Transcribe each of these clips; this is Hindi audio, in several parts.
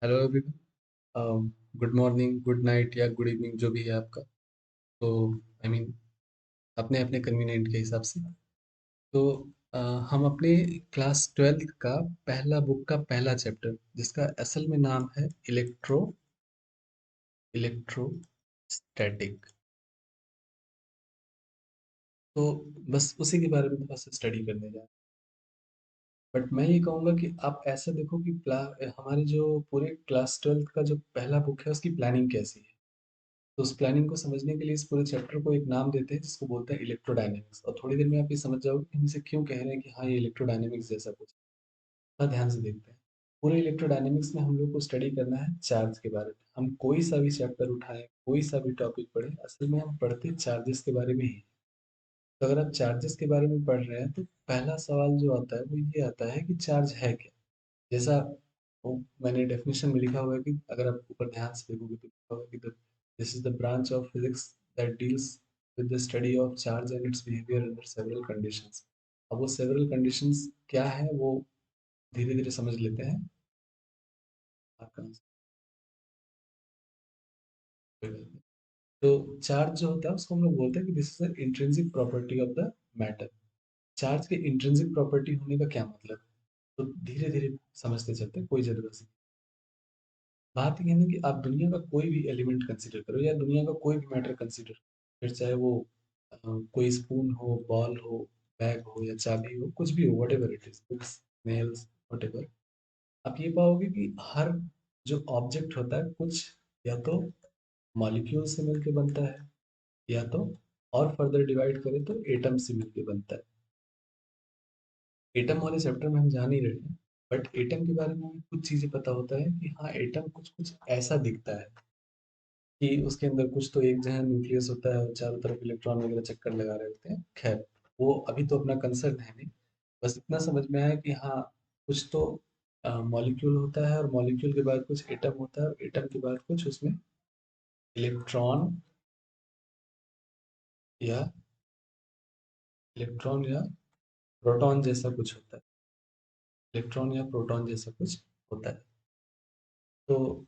Hello everyone. Good morning, good night या गुड इवनिंग जो भी है आपका। तो आई मीन अपने अपने कन्वीनियंट के हिसाब से। तो अ, हम अपने क्लास 12th का पहला बुक का पहला चैप्टर जिसका असल में नाम है इलेक्ट्रोस्टैटिक। तो बस उसी के बारे में थोड़ा सा स्टडी करने जा रहे हैं। बट मैं ये कहूँगा कि आप ऐसा देखो कि हमारे जो पूरे क्लास 12th का जो पहला बुक है उसकी प्लानिंग कैसी है। तो उस प्लानिंग को समझने के लिए इस पूरे चैप्टर को एक नाम देते हैं जिसको बोलते हैं इलेक्ट्रोडायनेमिक्स। और थोड़ी देर में आप ये समझ जाओगे कि हम इसे क्यों कह रहे हैं कि हाँ ये इलेक्ट्रोडायनेमिक्स जैसा कुछ है। थोड़ा ध्यान से देखते हैं। पूरे इलेक्ट्रोडायनेमिक्स में हम लोग को स्टडी करना है चार्ज के बारे में। हम कोई सा भी चैप्टर उठाएं, कोई सा भी टॉपिक पढ़ें, असल में हम पढ़ते चार्जेस के बारे में ही हैं। तो अगर आप चार्जेस के बारे में पढ़ रहे हैं तो पहला सवाल जो आता है वो ये आता है कि चार्ज है क्या। जैसा वो मैंने डेफिनेशन में लिखा हुआ है कि अगर आप ऊपर ध्यान से देखोगे तो लिखा हुआ है कि this is the branch of physics that deals with the study of charge and it's behaviour under several conditions. अब वो सेवरल कंडीशंस क्या है वो धीरे धीरे समझ लेते हैं। आपका आंसर कोई बात नहीं। तो चार्ज जो होता है उसको हम लोग बोलते हैं कि this is the intrinsic property of the matter. Charge के इंट्रिंसिक प्रॉपर्टी होने का क्या मतलब है, तो धीरे धीरे समझते चलते हैं, कोई जरूरत नहीं। बात ये है ना कि आप दुनिया का कोई भी एलिमेंट कंसीडर करो या दुनिया का कोई भी मैटर कंसीडर करो, फिर चाहे वो कोई स्पून हो, बॉल हो, बैग हो या चाबी हो, कुछ भी हो, what ever it is, books, nails, what ever. आप ये पाओगे कि हर जो ऑब्जेक्ट होता है कुछ या तो मॉलिक्यूल से मिलके बनता है या तो और फर्दर डिवाइड करें तो एटम से मिलके बनता है। एटम वाले चैप्टर में हम जान ही रहे हैं, बट एटम के बारे में भी कुछ चीजें पता होता है कि हाँ एटम कुछ कुछ ऐसा दिखता है कि उसके अंदर कुछ तो एक जहाँ न्यूक्लियस होता है और चारों तरफ इलेक्ट्रॉन वगैरह चक्कर लगा रहे होते हैं। खैर वो अभी तो अपना कंसर्न है नहीं। बस इतना समझ में आया कि हाँ कुछ तो मॉलिक्यूल होता है और मॉलिक्यूल के बाद कुछ एटम होता है और एटम के बाद कुछ उसमें इलेक्ट्रॉन या या प्रोटॉन जैसा कुछ होता है। इलेक्ट्रॉन या प्रोटॉन जैसा कुछ होता है। तो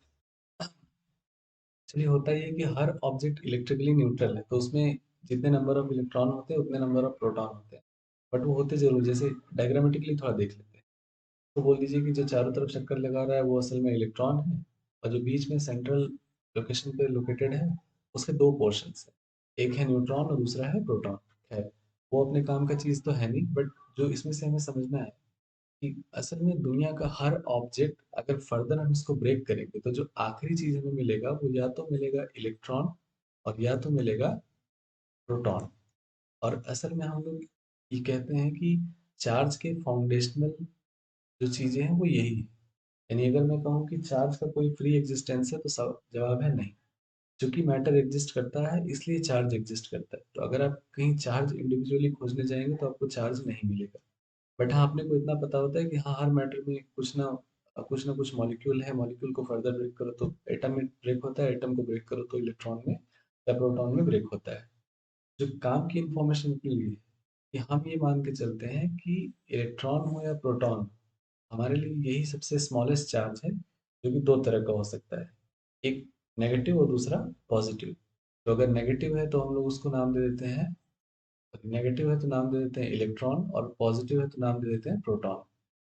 चलिए होता ही है कि हर ऑब्जेक्ट इलेक्ट्रिकली न्यूट्रल है तो उसमें जितने नंबर ऑफ इलेक्ट्रॉन होते हैं उतने नंबर ऑफ प्रोटॉन होते हैं। बट वो होते जरूर जैसे डायग्रामेटिकली थोड़ा देख लेते हैं। तो बोल दीजिए कि जो चारों तरफ चक्कर लगा रहा है वो असल में इलेक्ट्रॉन है और जो बीच में सेंट्रल लोकेशन पे लोकेटेड है उसके दो पोर्शंस है, एक है न्यूट्रॉन और दूसरा है प्रोटॉन। खैर वो अपने काम का चीज़ तो है नहीं, बट जो इसमें से हमें समझना है कि असल में दुनिया का हर ऑब्जेक्ट अगर फर्दर हम इसको ब्रेक करेंगे तो जो आखिरी चीज हमें मिलेगा वो या तो मिलेगा इलेक्ट्रॉन और या तो मिलेगा प्रोटॉन। और असल में हम लोग ये कहते हैं कि चार्ज के फाउंडेशनल जो चीजें हैं वो यही है। यानी अगर मैं कहूँ कि चार्ज का कोई फ्री एग्जिस्टेंस है तो जवाब है नहीं। चूंकि मैटर एग्जिस्ट करता है इसलिए चार्ज एग्जिस्ट करता है। तो अगर आप कहीं चार्ज इंडिविजुअली खोजने जाएंगे तो आपको चार्ज नहीं मिलेगा। बट हाँ अपने को इतना पता होता है कि हाँ हर मैटर में कुछ ना कुछ मॉलिक्यूल है, मॉलिक्यूल को फर्दर ब्रेक करो तो एटम में ब्रेक होता है, एटम को ब्रेक करो तो इलेक्ट्रॉन में या प्रोटॉन में ब्रेक होता है। जो काम की इंफॉर्मेशन के लिए कि हम ये मान के चलते हैं कि इलेक्ट्रॉन हो या प्रोटॉन हमारे लिए यही सबसे स्मॉलेस्ट चार्ज है जो कि दो तरह का हो सकता है, एक नेगेटिव और दूसरा पॉजिटिव। तो अगर नेगेटिव है तो हम लोग उसको नाम दे देते हैं, नेगेटिव है तो नाम दे देते हैं इलेक्ट्रॉन और पॉजिटिव है तो नाम दे देते हैं प्रोटॉन।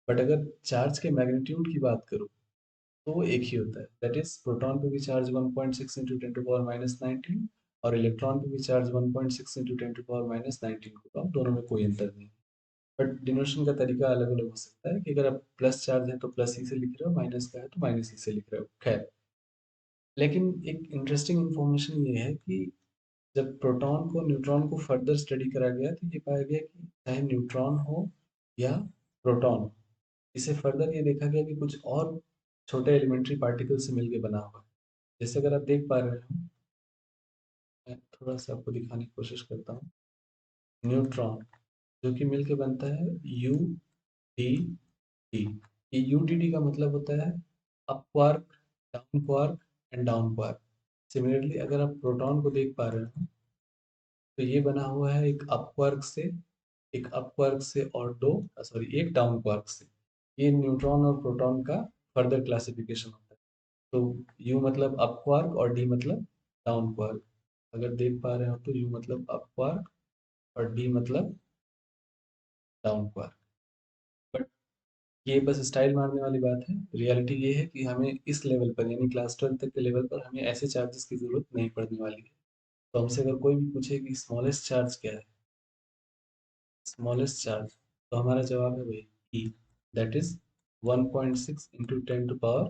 बट अगर चार्ज के मैग्नीट्यूड की बात करूँ तो वो एक ही होता है, दैट इज प्रोटॉन पे भी charge 1.6 into 10 to the power -19 और इलेक्ट्रॉन पे भी charge 1.6 into 10 to the power -19 Coulomb. दोनों में कोई अंतर नहीं। बट डिनोशन का तरीका अलग अलग हो सकता है कि अगर आप प्लस चार्ज है तो प्लस ही से लिख रहे हो, माइनस का है तो माइनस ही से लिख रहे हो। खैर लेकिन एक इंटरेस्टिंग इंफॉर्मेशन ये है कि जब प्रोटॉन को न्यूट्रॉन को फर्दर स्टडी करा गया तो ये पाया गया कि चाहे न्यूट्रॉन हो या प्रोटॉन हो, इसे फर्दर ये देखा गया कि कुछ और छोटे एलिमेंट्री पार्टिकल से मिलके बना हुआ है। जैसे अगर आप देख पा रहे हो, मैं थोड़ा सा आपको दिखाने की कोशिश करता हूँ। न्यूट्रॉन जो कि मिलके बनता है यू डी टी। ये यू डी टी का मतलब होता है up quark, down quark and down quark. Similarly अगर आप प्रोटॉन को देख पा रहे हो तो ये बना हुआ है एक अप क्वार्क से और दो सॉरी एक डाउन क्वार्क से। ये न्यूट्रॉन और प्रोटॉन का फर्दर क्लासिफिकेशन होता है। तो यू मतलब अप क्वार्क और डी मतलब डाउन क्वार्क। अगर देख पा रहे हो तो यू मतलब अप क्वार्क और डी मतलब डाउन क्वार्क। बट ये बस स्टाइल मारने वाली बात है। रियलिटी ये है कि हमें इस लेवल पर यानी क्लास 12 तक के लेवल पर हमें ऐसे चार्जेस की जरूरत नहीं पड़ने वाली है। तो हमसे अगर कोई भी पूछे कि स्मॉलेस्ट चार्ज क्या है, स्मॉलेस्ट चार्ज, तो हमारा जवाब है वही e, that is 1.6 into 10 to the power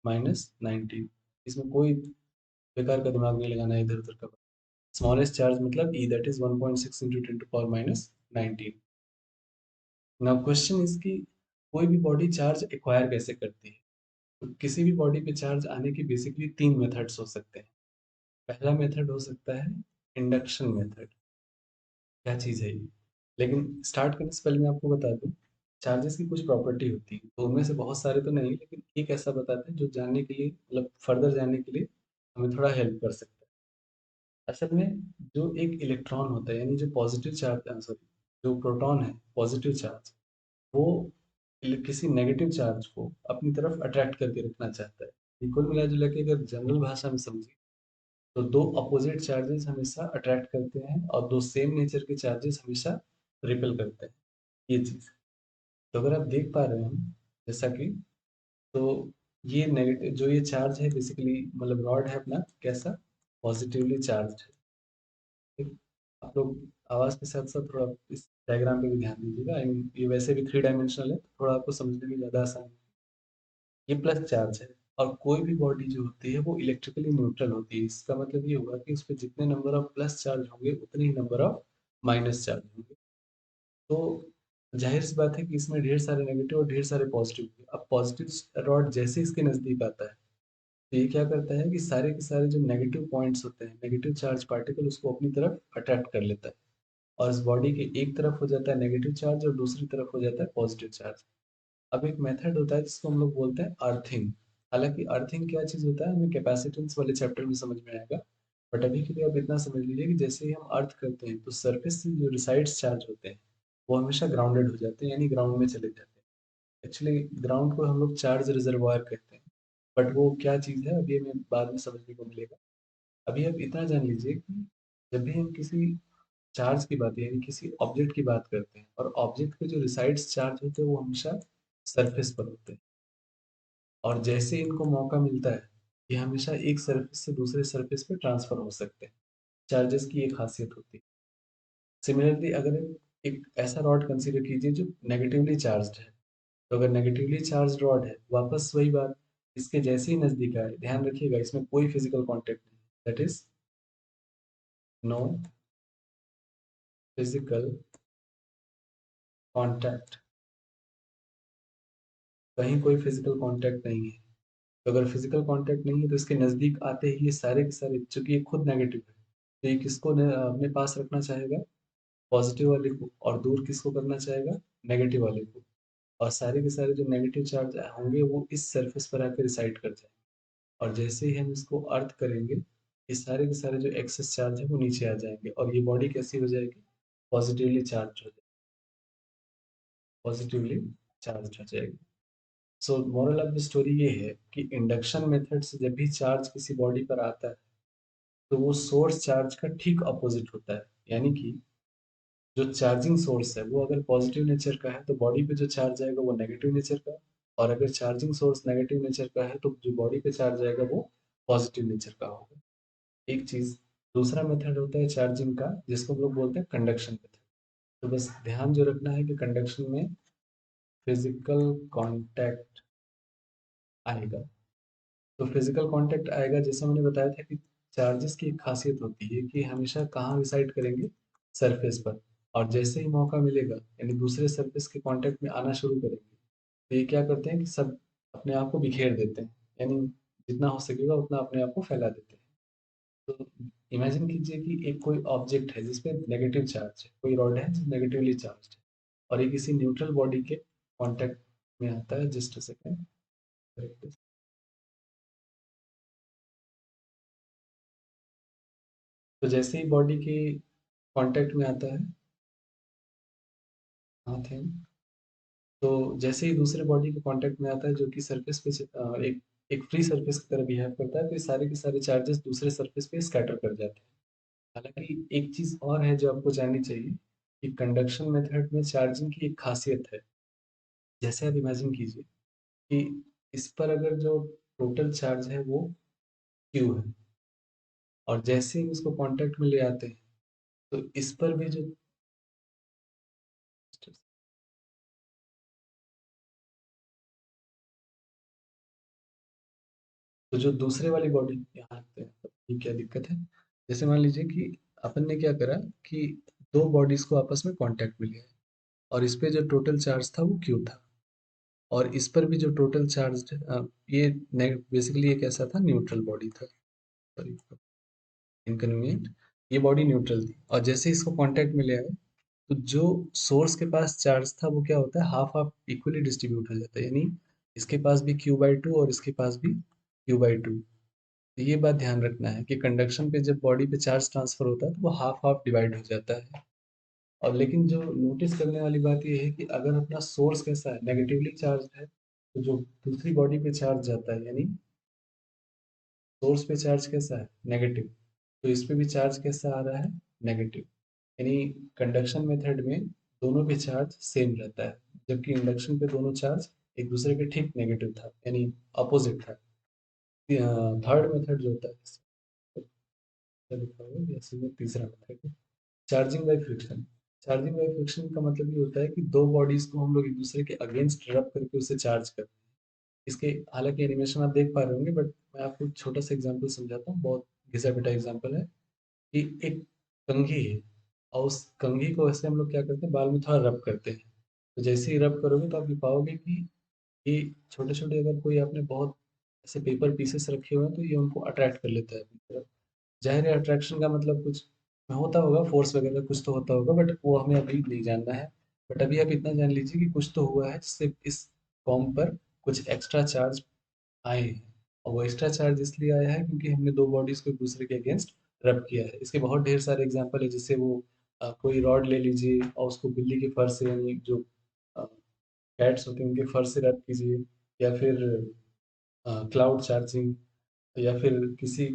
-19। इसमें कोई बेकार का दिमाग नहीं लगाना है इधर उधर का। स्मॉलेस्ट चार्ज मतलब e, that is 1.6 into 10 to the power -19। Now question is कि कोई भी बॉडी चार्ज एक्वायर कैसे करती है। तो किसी भी बॉडी पे चार्ज आने की बेसिकली तीन मेथड्स हो सकते हैं। पहला मेथड हो सकता है इंडक्शन मेथड। क्या चीज़ है ये, लेकिन स्टार्ट करने से पहले मैं आपको बता दूं, चार्जेस की कुछ प्रॉपर्टी होती है, तो उनमें से बहुत सारे तो नहीं, लेकिन एक ऐसा बताते हैं जो जानने के लिए, मतलब फर्दर जानने के लिए हमें थोड़ा हेल्प कर सकता है। असल में जो एक इलेक्ट्रॉन होता है, यानी जो पॉजिटिव चार्ज, सॉरी, जो प्रोटॉन है पॉजिटिव चार्ज, वो किसी नेगेटिव चार्ज को अपनी तरफ अट्रैक्ट करके रखना चाहता है। ये कुल मिला जुला के अगर जनरल भाषा में समझे तो दो अपोजिट चार्जेस हमेशा अट्रैक्ट करते हैं और दो सेम नेचर के चार्जेस हमेशा रिपेल करते हैं। ये चीज, तो अगर आप देख पा रहे हैं जैसा कि, तो ये नेगेटिव जो ये चार्ज है बेसिकली, मतलब रॉड है अपना कैसा, पॉजिटिवली चार्ज है। ठीक? आप लोग आवाज के साथ साथ थोड़ा इस डायग्राम पे भी ध्यान दीजिएगा। ये वैसे भी 3 डायमेंशनल है, तो थोड़ा आपको समझने में ज्यादा आसान है। ये प्लस चार्ज है, और कोई भी बॉडी जो होती है वो इलेक्ट्रिकली न्यूट्रल होती है। इसका मतलब ये होगा कि उस पर जितने नंबर ऑफ प्लस चार्ज होंगे उतने ही नंबर ऑफ माइनस चार्ज होंगे। तो जाहिर सी बात है कि इसमें ढेर सारे नेगेटिव और ढेर सारे पॉजिटिव होंगे। अब पॉजिटिव रॉड जैसे इसके नजदीक आता है, तो ये क्या करता है कि सारे के सारे जो नेगेटिव पॉइंट्स होते हैं, नेगेटिव चार्ज पार्टिकल, उसको अपनी तरफ अट्रैक्ट कर लेता है। और इस बॉडी के एक तरफ हो जाता है नेगेटिव चार्ज और दूसरी तरफ हो जाता है पॉजिटिव चार्ज। अब एक मेथड होता है जिसको हम लोग बोलते हैं अर्थिंग। हालांकि अर्थिंग क्या चीज होता है हमें कैपेसिटेंस वाले चैप्टर में समझ में आएगा। बट अभी के लिए आप इतना समझ लीजिए कि जैसे ही हम अर्थ करते हैं तो सरफेस से जो रिसाइड्स चार्ज होते हैं वो हमेशा ग्राउंडेड हो जाते हैं, यानी ग्राउंड में चले जाते हैं। एक्चुअली ग्राउंड को हम लोग चार्ज रिजर्वायर कहते हैं। बट वो क्या चीज़ है अभी हमें बाद में समझने को मिलेगा। अभी आप इतना जान लीजिए कि जब भी हम किसी चार्ज की बात, यानी किसी ऑब्जेक्ट की बात करते हैं, और ऑब्जेक्ट के जो रिसाइड्स चार्ज होते हैं वो हमेशा सरफेस पर होते हैं। और जैसे इनको मौका मिलता है, ये हमेशा एक सरफेस से दूसरे सरफेस पे ट्रांसफर हो सकते हैं। चार्जेस की एक खासियत होती है। सिमिलरली अगर एक ऐसा रॉड कंसीडर कीजिए जो नेगेटिवली चार्ज्ड है, तो अगर नेगेटिवली चार्ज रॉड है, वापस वही बात, इसके जैसे ही नजदीक आए, ध्यान रखिएगा इसमें कोई फिजिकल कांटेक्ट नहीं, that is no physical contact. कहीं कोई फिजिकल कांटेक्ट नहीं है। तो अगर फिजिकल कांटेक्ट नहीं है तो इसके नजदीक आते ही ये सारे के सारे, चूंकि ये खुद नेगेटिव है, तो ये किसको अपने पास रखना चाहेगा, पॉजिटिव वाले को, और दूर किसको करना चाहेगा, नेगेटिव वाले को। और सारे के सारे जो नेगेटिव चार्ज होंगे वो इस सरफेस पर आकर रिसाइड कर जाएंगे। और जैसे ही हम इसको अर्थ करेंगे, ये सारे के सारे जो एक्सेस चार्ज है वो नीचे आ जाएंगे और ये बॉडी कैसी हो जाएगी, पॉजिटिवली चार्ज हो जाएगी, पॉजिटिवली चार्ज हो जाएगी। सो मोरल ऑफ द स्टोरी ये है कि इंडक्शन मेथड से जब भी चार्ज किसी बॉडी पर आता है तो वो सोर्स चार्ज का ठीक अपोजिट होता है। यानी कि जो चार्जिंग सोर्स है वो अगर पॉजिटिव नेचर का है तो बॉडी पे जो चार्ज आएगा वो नेगेटिव नेचर का। और अगर चार्जिंग सोर्स नेगेटिव नेचर का है तो जो बॉडी पे चार्ज आएगा वो पॉजिटिव नेचर का होगा। एक चीज, दूसरा मेथड होता है चार्जिंग का जिसको हम लोग बोलते हैं कंडक्शन मेथड। तो बस ध्यान जो रखना है कि कंडक्शन में फिजिकल कांटेक्ट आएगा। तो फिजिकल कांटेक्ट आएगा, जैसे मैंने बताया था कि चार्जेस की एक खासियत होती है कि हमेशा कहाँ रिसाइड करेंगे, सरफेस पर। और जैसे ही मौका मिलेगा यानी दूसरे सरफेस के कांटेक्ट में आना शुरू करेंगे, तो ये क्या करते हैं कि सब अपने आप को बिखेर देते हैं, यानी जितना हो सकेगा उतना अपने आप को फैला देते हैं। तो इमेजिन कीजिए कि एक कोई ऑब्जेक्ट है जिसपे नेगेटिव चार्ज है, कोई रॉड है जो नेगेटिवली चार्ज है, और ये किसी न्यूट्रल बॉडी के कांटेक्ट में आता है। Just a second. तो जैसे ही बॉडी के कांटेक्ट में आता है, हाँ थे, तो जैसे ही दूसरे बॉडी के कांटेक्ट में आता है जो कि सरफेस पे एक एक फ्री सरफेस की तरह बिहेव करता है, तो ये सारे के सारे चार्जेस दूसरे सरफेस पे स्कैटर कर जाते हैं। हालांकि एक चीज और है जो आपको जाननी चाहिए कि कंडक्शन मेथड में चार्जिंग की एक खासियत है। जैसे आप इमेजिन कीजिए कि इस पर अगर जो टोटल चार्ज है वो क्यू है, और जैसे ही इसको कांटेक्ट में ले आते हैं तो इस पर भी जो तो जो दूसरे वाली बॉडी यहाँ रखते हैं, तो ये क्या दिक्कत है। जैसे मान लीजिए कि अपन ने क्या करा कि दो बॉडीज को आपस में कांटेक्ट में लिया, और इस पे जो टोटल चार्ज था वो क्यू था, और इस पर भी जो टोटल चार्ज ये बेसिकली ये कैसा था, न्यूट्रल बॉडी था, सॉरी इनकन्वीनियंट, ये बॉडी न्यूट्रल थी। और जैसे इसको कांटेक्ट में ले आए तो जो सोर्स के पास चार्ज था वो क्या होता है, हाफ हाफ इक्वली डिस्ट्रीब्यूट हो जाता है, यानी इसके पास भी Q/2 और इसके पास भी Q/2। तो ये बात ध्यान रखना है कि कंडक्शन पे जब बॉडी पे चार्ज ट्रांसफर होता है तो वो हाफ हाफ डिवाइड हो जाता है। और लेकिन जो नोटिस करने वाली बात ये है कि अगर अपना सोर्स कैसा है, नेगेटिवली चार्ज है, तो जो दूसरी बॉडी पे चार्ज जाता है, यानी सोर्स पे चार्ज कैसा है, नेगेटिव, तो इस पे भी चार्ज कैसा आ रहा है, नेगेटिव। यानी कंडक्शन मेथड में दोनों पे चार्ज सेम रहता है, जबकि इंडक्शन पे दोनों चार्ज एक दूसरे के ठीक नेगेटिव था, यानी अपोजिट था। थर्ड मेथड जो होता है, क्या लिखा हुआ है, ऐसे में तीसरा मेथड है, charging by friction. Charging by friction का मतलब ये होता है कि दो बॉडीज को हम लोग एक दूसरे के अगेंस्ट रब करके उसे चार्ज करते हैं। इसके हालांकि एनिमेशन आप देख पा रहे होंगे, बट मैं आपको एक छोटा सा एग्जांपल समझाता हूँ, बहुत घिसा पिटा एग्जांपल है कि एक कंघी है, और उस कंघी को वैसे हम लोग क्या करते हैं, बाल में थोड़ा रब करते हैं। तो जैसे ही रब करोगे तो आप ये पाओगे कि ये छोटे छोटे, अगर कोई आपने बहुत ऐसे पेपर पीसेस रखे हुए हैं तो ये उनको अट्रैक्ट कर लेता है अपनी तरफ। जाहिर है अट्रैक्शन का मतलब कुछ होता होगा, फोर्स वगैरह कुछ तो होता होगा, बट वो हमें अभी नहीं जानना है। बट अभी आप इतना जान लीजिए कि कुछ तो हुआ है जिससे इस फॉर्म पर कुछ एक्स्ट्रा चार्ज आए हैं। और वो एक्स्ट्रा चार्ज इसलिए आया है क्योंकि हमने दो बॉडीज को एक दूसरे के अगेंस्ट रब किया है। इसके बहुत ढेर सारे एग्जांपल है, जैसे वो कोई रॉड ले लीजिए और उसको बिल्ली के फर से, यानी जो कैट्स होते हैं उनके फर से रब कीजिए, या फिर क्लाउड चार्जिंग, या फिर किसी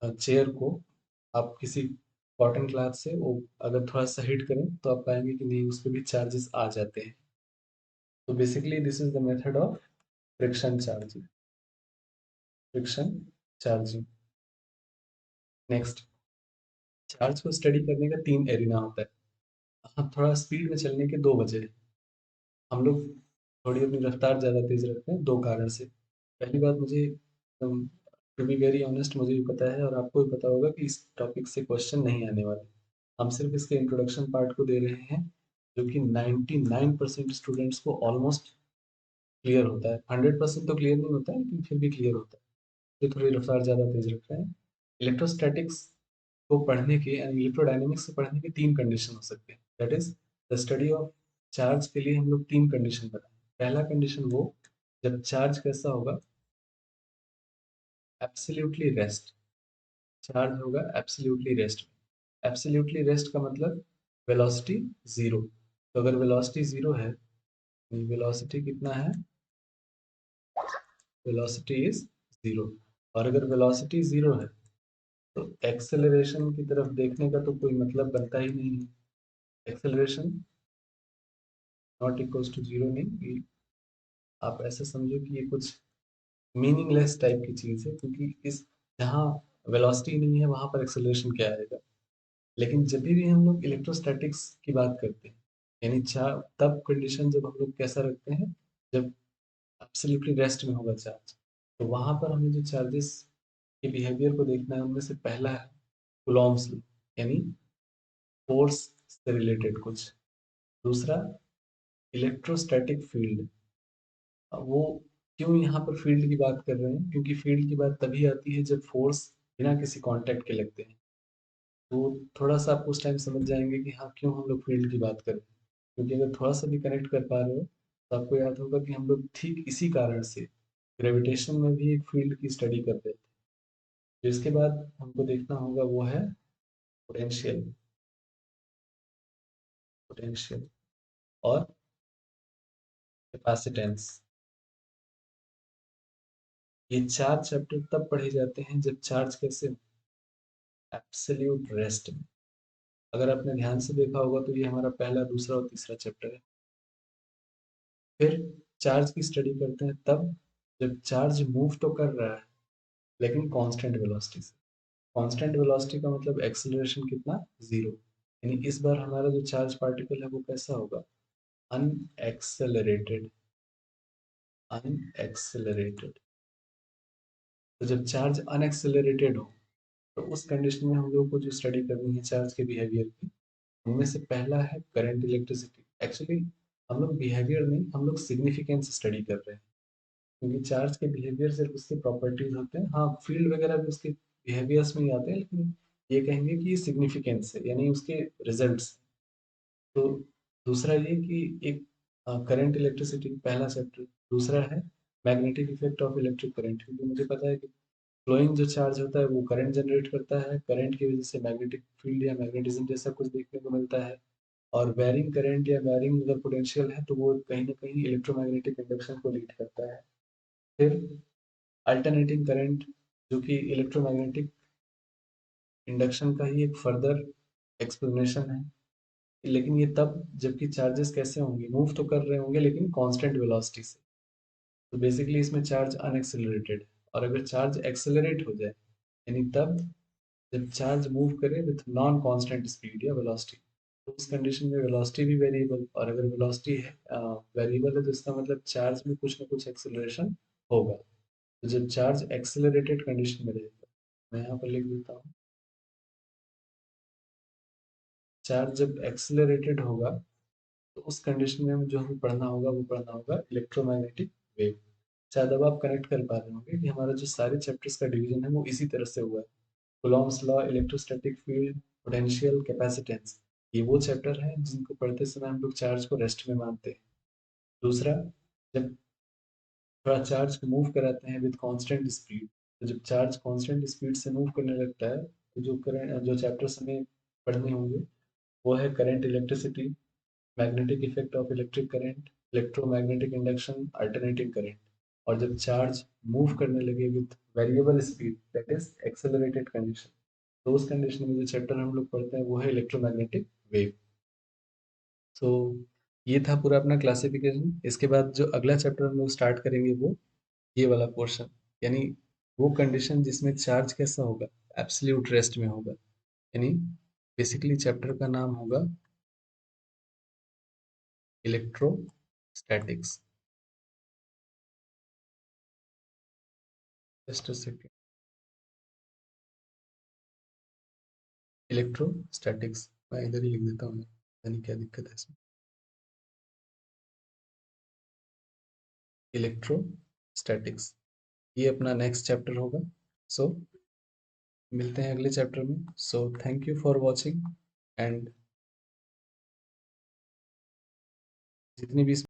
चेयर को आप किसी कॉटन क्लॉथ से वो अगर थोड़ा सा हिट करें तो आप पाएंगे कि नहीं, उस पर भी चार्जेस आ जाते हैं। तो basically this is the method of friction charging, friction charging. Next, charge को स्टडी करने का तीन एरिना होता है। हाँ, थोड़ा स्पीड में चलने के दो वजह हैं। हम लोग थोड़ी अपनी रफ्तार ज़्यादा तेज रखते हैं दो कारण से। पहली बात, मुझे टू बी वेरी ऑनेस्ट, मुझे भी पता है और आपको भी पता होगा कि इस टॉपिक से क्वेश्चन नहीं आने वाले। हम सिर्फ इसके इंट्रोडक्शन पार्ट को दे रहे हैं, जो कि 99% स्टूडेंट्स को ऑलमोस्ट क्लियर होता है। 100% तो क्लियर नहीं होता है, लेकिन फिर भी क्लियर होता है। ये थोड़ी रफ्तार ज़्यादा तेज रख रहे हैं। इलेक्ट्रोस्टैटिक्स को पढ़ने के, यानी इलेक्ट्रोडायनेमिक्स से पढ़ने के तीन कंडीशन हो सकते हैं। That is the study of charge के लिए हम लोग तीन कंडीशन बनाए। पहला कंडीशन वो, जब चार्ज कैसा होगा, एब्सोल्युटली रेस्ट, चार्ज होगा एब्सोल्युटली रेस्ट। एब्सोल्युटली रेस्ट का मतलब वेलोसिटी जीरो। तो अगर वेलोसिटी जीरो है, वेलोसिटी कितना है, वेलोसिटी इज जीरो। और अगर वेलोसिटी जीरो है तो एक्सेलरेशन की तरफ देखने का तो कोई मतलब बनता ही नहीं है। Acceleration not equals to zero नहीं, ये आप ऐसे समझो कि ये कुछ मीनिंगलेस टाइप की चीज है, क्योंकि इस जहाँ वेलोसिटी नहीं है वहां पर एक्सेलरेशन क्या आएगा। लेकिन जब भी हम लोग इलेक्ट्रोस्टैटिक्स की बात करते हैं, यानी तब कंडीशन जब हम लोग कैसा रखते हैं, जब एब्सोल्युटली रेस्ट में होगा चार्ज, तो वहां पर हमें जो चार्जेस के बिहेवियर को देखना है, उनमें से पहला है कूलॉम्स लॉ, यानी फोर्स से रिलेटेड कुछ। दूसरा, इलेक्ट्रोस्टैटिक फील्ड। वो क्यों यहाँ पर फील्ड की बात कर रहे हैं, क्योंकि फील्ड की बात तभी आती है जब फोर्स बिना किसी कांटेक्ट के लगते हैं। तो थोड़ा सा आप उस टाइम समझ जाएंगे कि हाँ, क्यों हम लोग फील्ड की बात कर रहे हैं। क्योंकि अगर थोड़ा सा भी कनेक्ट कर पा रहे हो तो आपको याद होगा कि हम लोग ठीक इसी कारण से ग्रेविटेशन में भी एक फील्ड की स्टडी करते थे। जिसके बाद हमको देखना होगा वो है पोटेंशियल, पोटेंशियल और कैपेसिटेंस। ये 4 चैप्टर तब पढ़े जाते हैं जब चार्ज कैसे एब्सोल्यूट रेस्ट में। अगर आपने ध्यान से देखा होगा तो ये हमारा पहला, दूसरा और तीसरा चैप्टर है। फिर चार्ज की स्टडी करते हैं तब जब चार्ज मूव तो कर रहा है लेकिन कांस्टेंट वेलोसिटी से। कांस्टेंट वेलोसिटी का मतलब एक्सेलरेशन कितना, जीरो। यानी इस बार हमारा जो चार्ज पार्टिकल है वो कैसा होगा, अनएक्सेलरेटेड। अनएक्सेलरेटेड। तो जब चार्ज अनएक्सेलरेटेड हो तो उस कंडीशन में हम लोग को जो स्टडी करनी है चार्ज के बिहेवियर की, उनमें से पहला है करंट इलेक्ट्रिसिटी। एक्चुअली हम लोग बिहेवियर नहीं, हम लोग सिग्निफिकेंस स्टडी कर रहे हैं, क्योंकि चार्ज के बिहेवियर सिर्फ उसके प्रॉपर्टीज होते हैं। हाँ, फील्ड वगैरह भी उसके बिहेवियर्स में ही आते हैं, लेकिन ये कहेंगे कि ये सिग्निफिकेंस है, यानी उसके रिजल्ट्स। तो दूसरा ये कि एक करंट इलेक्ट्रिसिटी पहला चैप्टर। दूसरा है magnetic effect of electric current, क्योंकि मुझे पता है कि फ्लोइंग जो चार्ज होता है वो करंट जनरेट करता है, करंट की वजह से मैग्नेटिक फील्ड या मैग्नेटिज्म जैसा कुछ देखने को मिलता है। और वेरिंग करंट या वेरिंग अगर पोटेंशियल है तो वो कहीं ना कहीं इलेक्ट्रोमैग्नेटिक इंडक्शन को लीड करता है। फिर अल्टरनेटिंग करंट, जो कि इलेक्ट्रोमैग्नेटिक इंडक्शन का ही एक फर्दर एक्सप्लेनेशन है। लेकिन ये तब जबकि चार्जेस कैसे होंगे, मूव तो कर रहे होंगे लेकिन कांस्टेंट वेलोसिटी से। तो बेसिकली इसमें चार्ज अनएक्सेलरेटेड है। और अगर चार्ज एक्सेलरेट हो जाए, यानी तब जब चार्ज मूव करे विथ नॉन कांस्टेंट स्पीड या वेलोसिटी, तो उस कंडीशन में वेलोसिटी भी वेरिएबल। और अगर वेलोसिटी है वेरिएबल है तो इसका मतलब चार्ज में कुछ ना कुछ एक्सेलरेशन होगा। तो जब चार्ज एक्सेलरेटेड कंडीशन में रहेगा, मैं यहाँ पर लिख देता हूँ, चार्ज जब एक्सेलरेटेड होगा तो उस कंडीशन में जो हमें पढ़ना होगा वो पढ़ना होगा इलेक्ट्रोमैग्नेटिक वेव। शायद अब आप कनेक्ट कर पा रहे होंगे कि हमारा जो सारे चैप्टर्स का डिवीजन है वो इसी तरह से हुआ है। Coulomb's law, electrostatic field, potential, capacitance, ये वो चैप्टर हैं जिनको पढ़ते समय हम लोग चार्ज को रेस्ट में मानते हैं। दूसरा, जब थोड़ा चार्ज को मूव कराते हैं विद कांस्टेंट स्पीड, तो जब चार्ज कांस्टेंट स्पीड से मूव करने लगता है तो जो करंट, जो चैप्टर्स हमें पढ़ने होंगे वो है current electricity, magnetic effect of electric current, electromagnetic induction, alternating current. और जब चार्ज मूव करने लगे with variable speed, that is accelerated condition, तो उस कंडीशन में जो चैप्टर हम लोग पढ़ते हैं वो है इलेक्ट्रोमैग्नेटिक वेव। सो ये था पूरा अपना क्लासिफिकेशन। इसके बाद जो अगला चैप्टर हम लोग स्टार्ट करेंगे वो ये वाला पोर्शन, यानी वो कंडीशन जिसमें चार्ज कैसा होगा, एब्सोल्यूट रेस्ट में होगा। यानी बेसिकली चैप्टर का नाम होगा electrostatics. Just a second, electrostatics, मैं इधर ही लिख देता हूँ, पता नहीं क्या दिक्कत है इसमें। इलेक्ट्रोस्टैटिक्स, ये अपना नेक्स्ट चैप्टर होगा। सो मिलते हैं अगले चैप्टर में। So thank you for watching. And जितनी भी